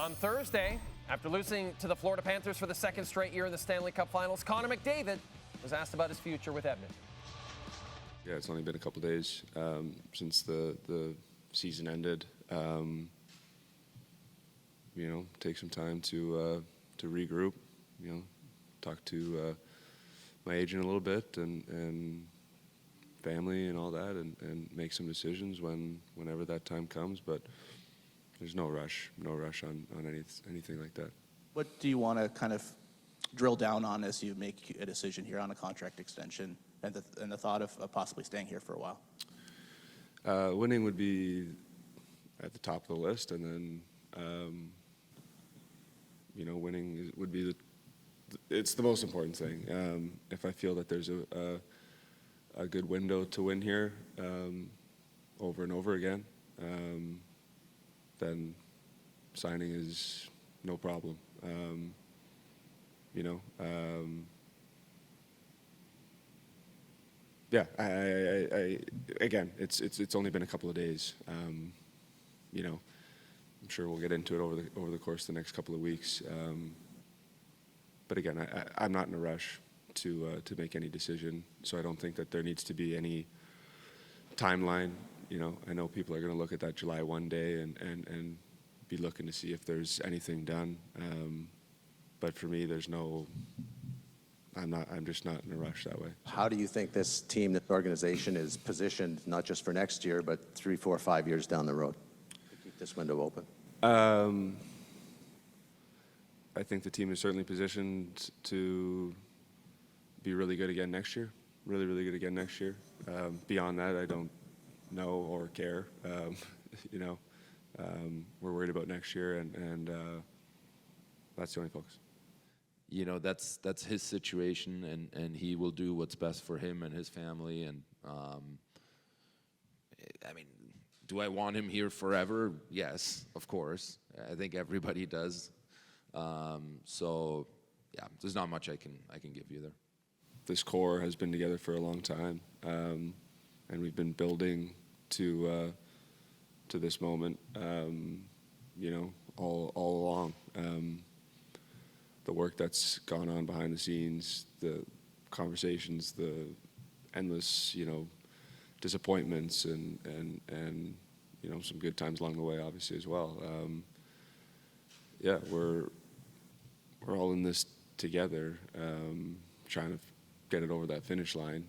On Thursday, after losing to the Florida Panthers for the second straight year in the Stanley Cup Finals, Connor McDavid was asked about his future with Edmonton. Yeah, it's only been a couple days since the season ended. Take some time to regroup. Talk to my agent a little bit and family and all that, and make some decisions whenever that time comes. But there's no rush on anything like that. What do you want to kind of drill down on as you make a decision here on a contract extension and the thought of possibly staying here for a while? Winning would be at the top of the list, and then winning would be it's the most important thing. If I feel that there's a good window to win here over and over again, then signing is no problem. Again, it's only been a couple of days. I'm sure we'll get into it over the course of the next couple of weeks. But again, I'm not in a rush to make any decision, so I don't think that there needs to be any timeline. I know people are going to look at that July 1 day and be looking to see if there's anything done. But for me, I'm just not in a rush that way. How do you think this team, this organization is positioned, not just for next year, but 3, 4, 5 years down the road to keep this window open? I think the team is certainly positioned to be really good again next year. Really, really good again next year. Beyond that, I don't know or care. We're worried about next year, and that's the only focus. That's his situation, and he will do what's best for him and his family. And do I want him here forever? Yes, of course. I think everybody does. There's not much I can give you there. This core has been together for a long time, and we've been building to this moment, all along. The work that's gone on behind the scenes, the conversations, the endless, disappointments, and some good times along the way, obviously as well. We're all in this together, trying to get it over that finish line.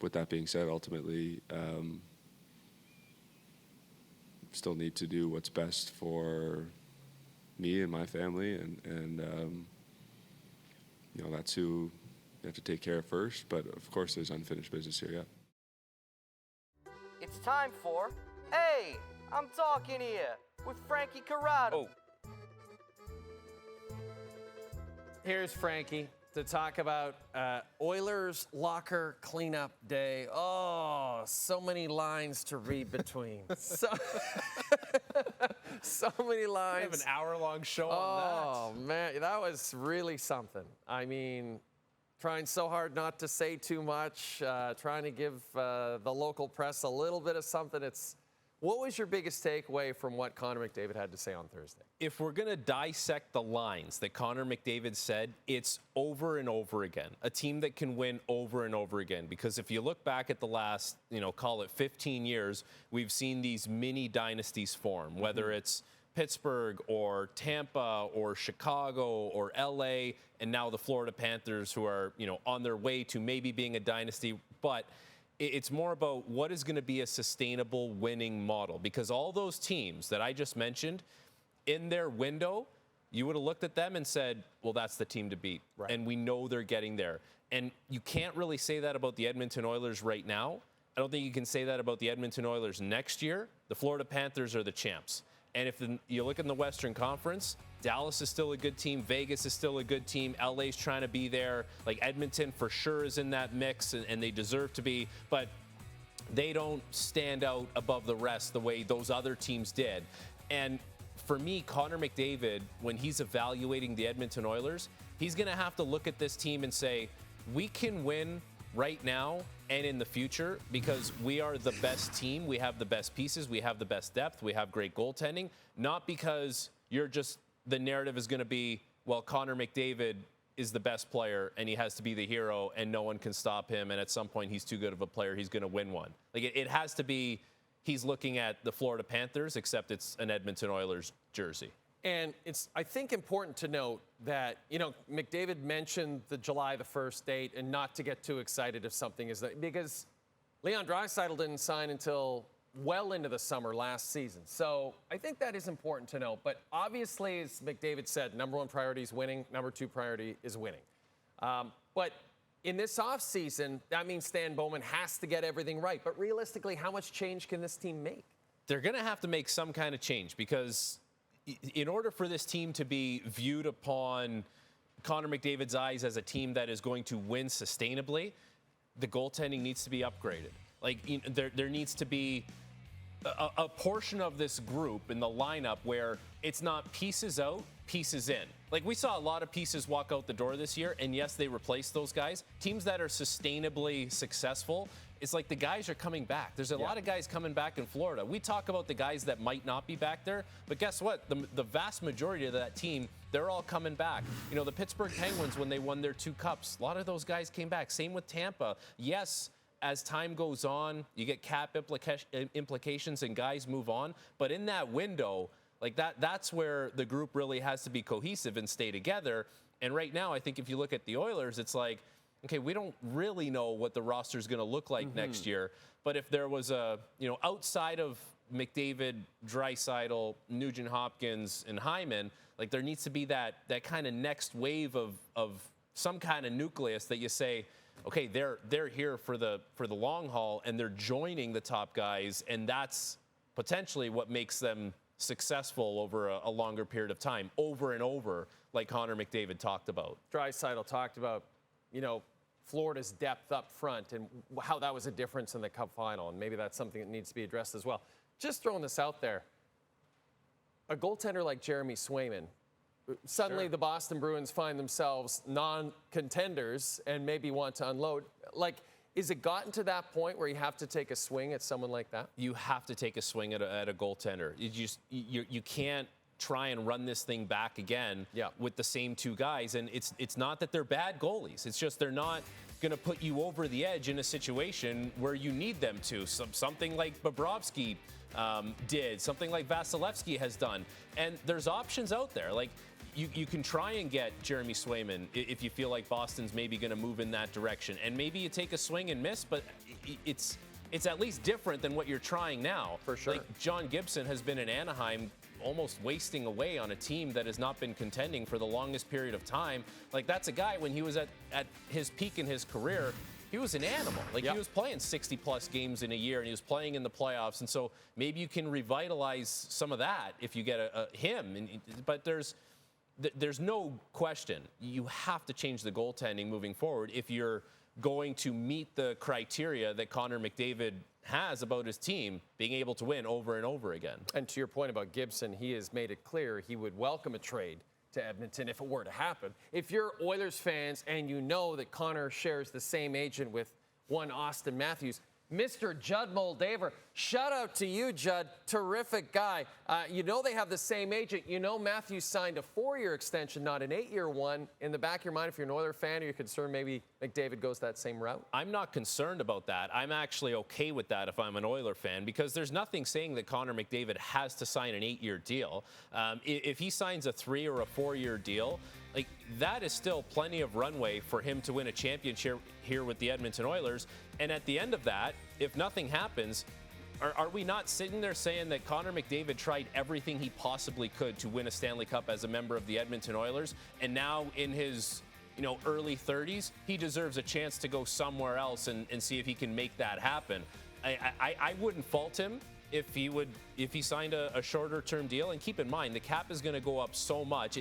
With that being said, ultimately, still need to do what's best for me and my family, and that's who you have to take care of first. But of course, there's unfinished business here. Yeah. It's time for Hey, I'm Talking Here with Frankie Corrado. Here's Frankie to talk about Oilers locker cleanup day. Oh, so many lines to read between. so many lines. We have an hour-long show on that. Oh, man, that was really something. I mean, trying so hard not to say too much, trying to give the local press a little bit of something. What was your biggest takeaway from what Connor McDavid had to say on Thursday? If we're going to dissect the lines that Connor McDavid said, it's over and over again. A team that can win over and over again. Because if you look back at the last, call it 15 years, we've seen these mini dynasties form, whether it's Pittsburgh or Tampa or Chicago or LA, and now the Florida Panthers, who are, on their way to maybe being a dynasty. But it's more about what is going to be a sustainable winning model, because all those teams that I just mentioned, in their window, you would have looked at them and said, well, that's the team to beat. Right. And we know they're getting there. And you can't really say that about the Edmonton Oilers right now. I don't think you can say that about the Edmonton Oilers next year. The Florida Panthers are the champs. And if you look in the Western Conference, Dallas is still a good team. Vegas is still a good team. LA's trying to be there. Like Edmonton for sure is in that mix, and they deserve to be. But they don't stand out above the rest the way those other teams did. And for me, Connor McDavid, when he's evaluating the Edmonton Oilers, he's going to have to look at this team and say, we can win right now and in the future because we are the best team. We have the best pieces. We have the best depth. We have great goaltending. Not because the narrative is going to be, well, Connor McDavid is the best player and he has to be the hero and no one can stop him. And at some point he's too good of a player. He's going to win one. Like it has to be, he's looking at the Florida Panthers, except it's an Edmonton Oilers jersey. And it's, I think, important to note that, McDavid mentioned the July the 1st date and not to get too excited if something is that, because Leon Draisaitl didn't sign until well into the summer last season. So I think that is important to note. But obviously, as McDavid said, number one priority is winning. Number two priority is winning. But in this offseason, that means Stan Bowman has to get everything right. But realistically, how much change can this team make? They're going to have to make some kind of change because in order for this team to be viewed upon Connor McDavid's eyes as a team that is going to win sustainably, the goaltending needs to be upgraded. Like, there needs to be a portion of this group in the lineup where it's not pieces out, pieces in. Like, we saw a lot of pieces walk out the door this year, and yes, they replaced those guys. Teams that are sustainably successful, it's like the guys are coming back. There's a lot of guys coming back in Florida. We talk about the guys that might not be back there, but guess what? The vast majority of that team, they're all coming back. The Pittsburgh Penguins, when they won their 2 cups, a lot of those guys came back. Same with Tampa. Yes, as time goes on, you get cap implications and guys move on. But in that window, like that's where the group really has to be cohesive and stay together. And right now, I think if you look at the Oilers, it's like, okay, we don't really know what the roster is going to look like next year. But if there was outside of McDavid, Draisaitl, Nugent Hopkins, and Hyman, like there needs to be that kind of next wave of some kind of nucleus that you say, okay, they're here for the long haul and they're joining the top guys, and that's potentially what makes them successful over a longer period of time, over and over, like Connor McDavid talked about. Draisaitl talked about, Florida's depth up front and how that was a difference in the Cup final, and maybe that's something that needs to be addressed as well. Just throwing this out there, a goaltender like Jeremy Swayman, suddenly the Boston Bruins find themselves non-contenders and maybe want to unload. Like, is it gotten to that point where you have to take a swing at someone like that? You have to take a swing at a goaltender. You can't try and run this thing back again with the same 2 guys. And it's not that they're bad goalies. It's just they're not going to put you over the edge in a situation where you need them to. Something like Bobrovsky did, something like Vasilevsky has done. And there's options out there. Like, you can try and get Jeremy Swayman if you feel like Boston's maybe going to move in that direction. And maybe you take a swing and miss, but it's at least different than what you're trying now. For sure. Like, John Gibson has been in Anaheim almost wasting away on a team that has not been contending for the longest period of time. Like, that's a guy, when he was at his peak in his career, he was an animal. Like, he was playing 60-plus games in a year, and he was playing in the playoffs. And so maybe you can revitalize some of that if you get him. But there's no question you have to change the goaltending moving forward if you're going to meet the criteria that Connor McDavid has about his team being able to win over and over again. And to your point about Gibson, he has made it clear he would welcome a trade to Edmonton if it were to happen. If you're Oilers fans and you know that Connor shares the same agent with one Austin Matthews, Mr. Judd Moldaver, shout out to you, Judd. Terrific guy. They have the same agent. Matthews signed a 4-year extension, not an 8-year one. In the back of your mind, if you're an Oilers fan, you're concerned maybe McDavid goes that same route? I'm not concerned about that. I'm actually okay with that if I'm an Oilers fan, because there's nothing saying that Connor McDavid has to sign an 8-year deal. If he signs a 3 or a 4-year deal, like, that is still plenty of runway for him to win a championship here with the Edmonton Oilers. And at the end of that, if nothing happens, are we not sitting there saying that Connor McDavid tried everything he possibly could to win a Stanley Cup as a member of the Edmonton Oilers, and now in his early 30s, he deserves a chance to go somewhere else and see if he can make that happen? I wouldn't fault him if he signed a shorter term deal. And keep in mind, the cap is going to go up so much.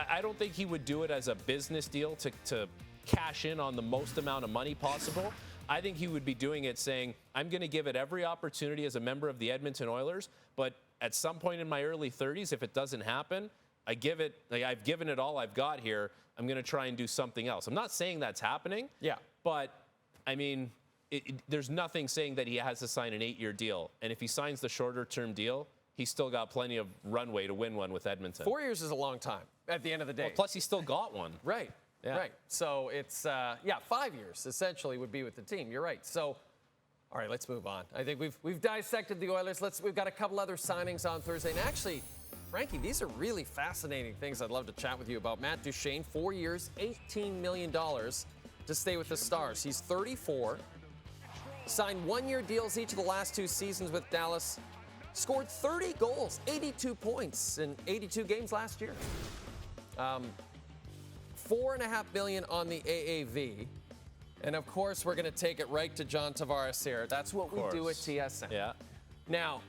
I don't think he would do it as a business deal to cash in on the most amount of money possible. I think he would be doing it saying, I'm going to give it every opportunity as a member of the Edmonton Oilers, but at some point in my early 30s, if it doesn't happen, I've given it all I've got here. I'm going to try and do something else. I'm not saying that's happening, but I mean, there's nothing saying that he has to sign an 8-year deal. And if he signs the shorter-term deal, he's still got plenty of runway to win one with Edmonton. 4 years is a long time at the end of the day. Well, plus, he still got one. Right. Yeah. Right. So it's, 5 years essentially would be with the team. You're right. So, all right, let's move on. I think we've dissected the Oilers. We've got a couple other signings on Thursday. And actually, Frankie, these are really fascinating things I'd love to chat with you about. Matt Duchene, 4 years, $18 million to stay with the Stars. He's 34, signed 1-year deals each of the last 2 seasons with Dallas, scored 30 goals, 82 points in 82 games last year. $4.5 million on the AAV. And of course, we're going to take it right to John Tavares here. That's what we do at TSN. Yeah. Now,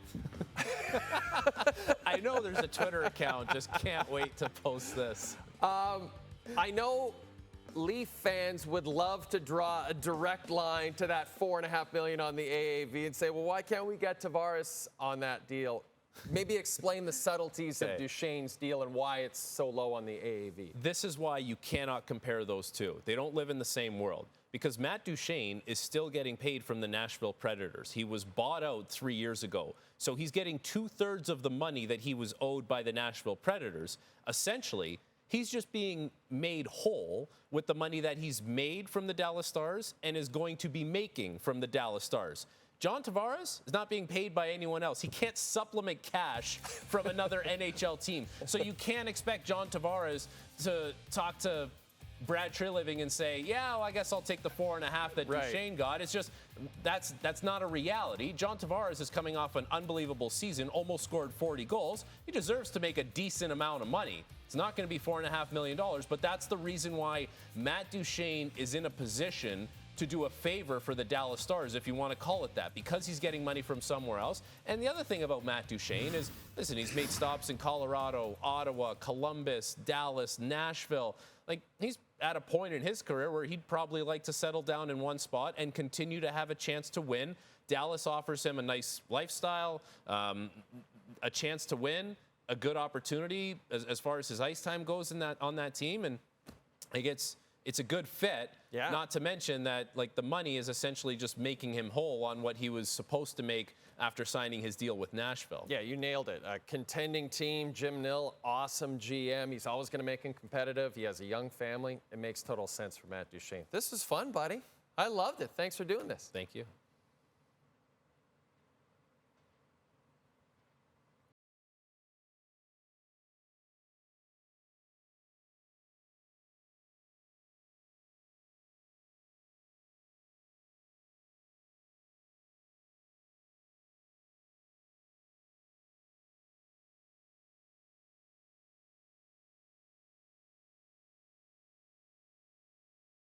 I know there's a Twitter account. Just can't wait to post this. I know Leaf fans would love to draw a direct line to that $4.5 million on the AAV and say, well, why can't we get Tavares on that deal? Maybe explain the subtleties of Duchene's deal and why it's so low on the AAV. This is why you cannot compare those two. They don't live in the same world. Because Matt Duchene is still getting paid from the Nashville Predators. He was bought out 3 years ago. So he's getting 2/3 of the money that he was owed by the Nashville Predators. Essentially, he's just being made whole with the money that he's made from the Dallas Stars and is going to be making from the Dallas Stars. John Tavares is not being paid by anyone else. He can't supplement cash from another NHL team. So you can't expect John Tavares to talk to Brad Treliving and say, yeah, well, I guess I'll take the 4.5 that Duchene got. It's just, that's not a reality. John Tavares is coming off an unbelievable season, almost scored 40 goals. He deserves to make a decent amount of money. It's not going to be $4.5 million, but that's the reason why Matt Duchene is in a position to do a favor for the Dallas Stars, if you want to call it that, because he's getting money from somewhere else. And the other thing about Matt Duchene is, listen, he's made stops in Colorado, Ottawa, Columbus, Dallas, Nashville. Like, he's at a point in his career where he'd probably like to settle down in one spot and continue to have a chance to win. Dallas offers him a nice lifestyle, a chance to win, a good opportunity as far as his ice time goes on that team, and I guess it's a good fit. Yeah. Not to mention that, like, the money is essentially just making him whole on what he was supposed to make after signing his deal with Nashville. Yeah, you nailed it. A contending team, Jim Nill, awesome GM. He's always going to make him competitive. He has a young family. It makes total sense for Matt Duchene. This is fun, buddy. I loved it. Thanks for doing this. Thank you.